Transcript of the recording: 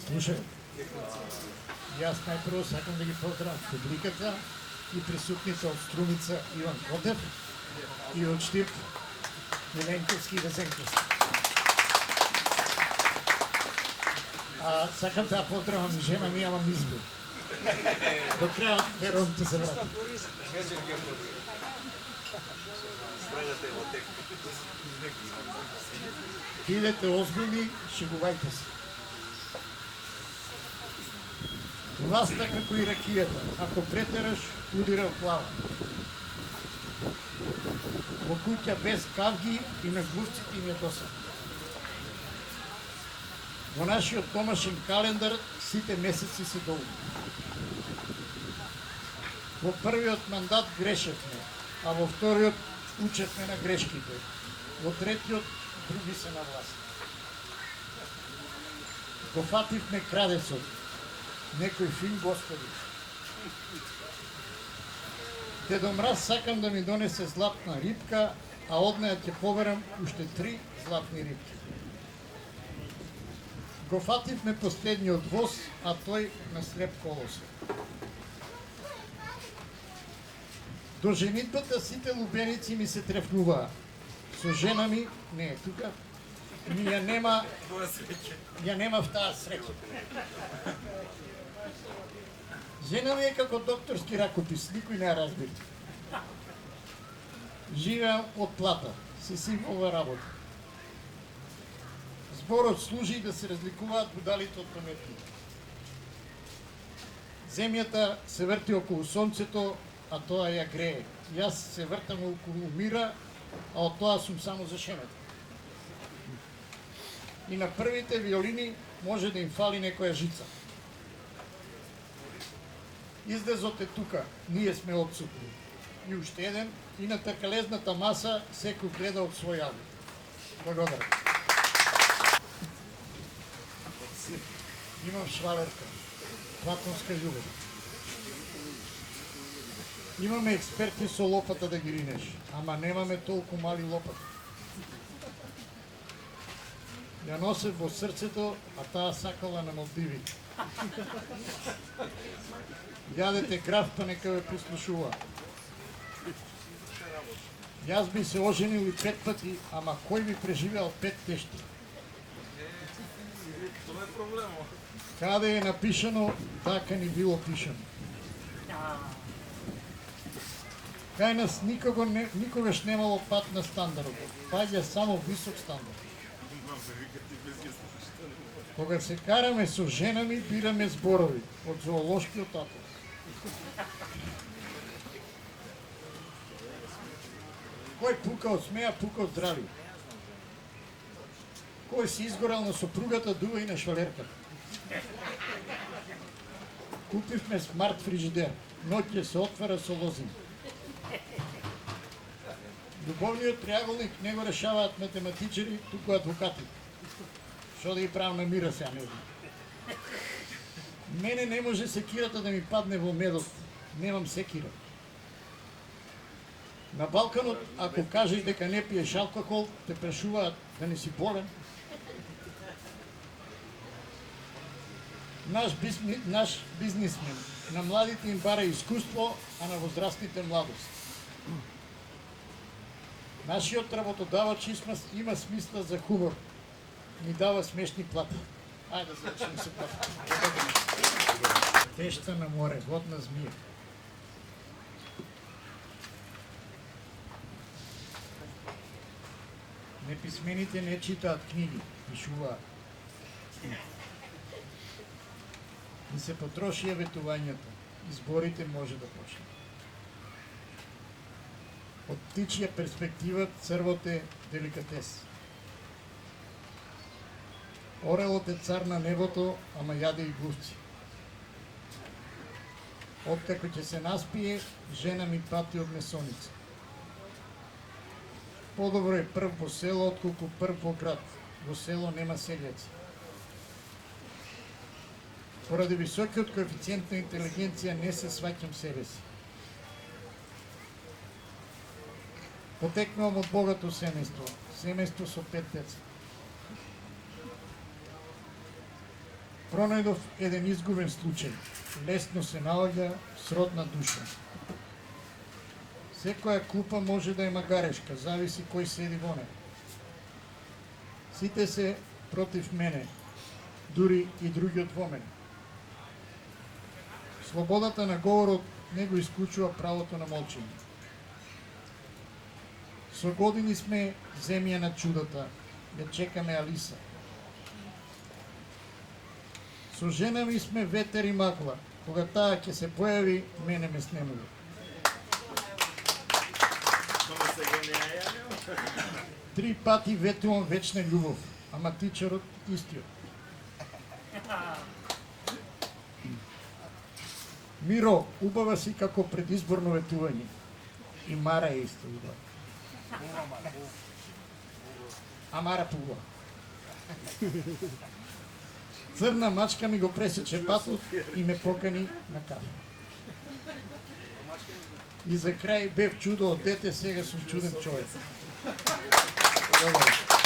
Слушай, јас најпрво сакам да ги поздравам публиката и присутните од Струмица Иван Котев и од Штип Миленковски и Везенковски. А сакам да поздравам жена ми, амам избор. До крајот верувам ќе се врати. Бидете озбилни, шегувајте се. Власта како и ракијата, ако претераш, удира в глава. Во куќа без кавги и на глувците им е досад. Во нашиот домашен календар сите месеци се долги. Во првиот мандат грешевме, а во вториот учевме на грешките. Во третиот други се на власт. Го фативме крадецот, некој фин господи. Дедо Мраз сакам да ми донесе златна рибка, а од неја ќе поберам уште 3 златни рибки. Го фативме последниот воз, а тој на слеп колос. До женитбата сите лубеници ми се трефнуваа. Со жена ми не е тука. Ја нема в таа среќа. Жена ми е како докторски ракопис, никој не ја разбира. Живеам од плата, се сим ова работа. Зборот служи да се разликуваат будалите од паметни. Земјата се врти околу сонцето, а тоа ја грее. Јас се вртам околу мира, а од тоа сум само зашемет. И на првите виолини може да им фали некоја жица. Излезот е тука, ние сме отсутни. И уште еден, и на такалезната маса секој гледа од свој албум. Благодарам. Имам швалерка, платонска љубов. Имаме експерти со лопата да ги ринеш, ама немаме толку мали лопати. Ја носе во срцето, а таа сакала на Малдиви. Јадете краф, па нека ве послушува. Јас би се оженил и 5 пати, ама кој би преживеал 5 тешки? Това е проблема. Каде е напишано, така ни било пишано. Кај нас никогаш немало пат на стандардот. Паѓа само висок стандард. Кога се караме со жена ми, бираме зборови од зоолошкиот атлас. Кој пука од смеја, пука од здрави. Кој си изгорал на сопругата, дува и на швалерката. Купивме смарт фрижидер, ноќе се отвара со лозин. Љубовниот триаголник не го решаваат математичари, туку адвокати. Што да ги правам на мира сега, не знам. Мене не може секирата да ми падне во медот. Немам секира. На Балканот, ако кажеш дека не пиеш алкохол, те прашуваат да не си болен. Наш бизнисмен на младите им бара искуство, а на возрастните младост. Нашиот работодавач има смисла за хумор. Ни дава смешни плати. Ајде да завршим се плати. Тешта на море, годна змија. Неписмените не читаат книги, пишуваат. И се потрошија ветувањето. Изборите може да почне. Од птичја перспектива црвот е деликатес. Орелот е цар на небото, ама јаде и глувци. Откако ќе се наспие, жена ми пати од месоница. Подобро е прв во село, отколку прв во град. Во село нема селјаци. Поради високиот коефициент на интелигенција не се сваќам себе си. Потекнувам од богато семејство, семејство со 5 деца. пронајдов еден изгубен случај. Лесно се наоѓа сродна душа. Секоја купа може да има гарешка, зависи кој седи во неа. Сите се против мене, дури и другиот во мене. Слободата на говорот не го исклучува правото на молчење. Со години сме земја на чудата, ја чекаме Алиса. Со жена ми сме ветер и магла, кога таа ќе се појави, мене ме снемува. Три пати ветувам вечна љубов, ама тичарот истиот. Миро, убава си како предизборно ветување. И Мара е исто убава. А Мара пува. Црна мачка ми го пресече патот и ме покани на кафе. И за крај бев чудо од дете, сега сум чуден човек. Добро.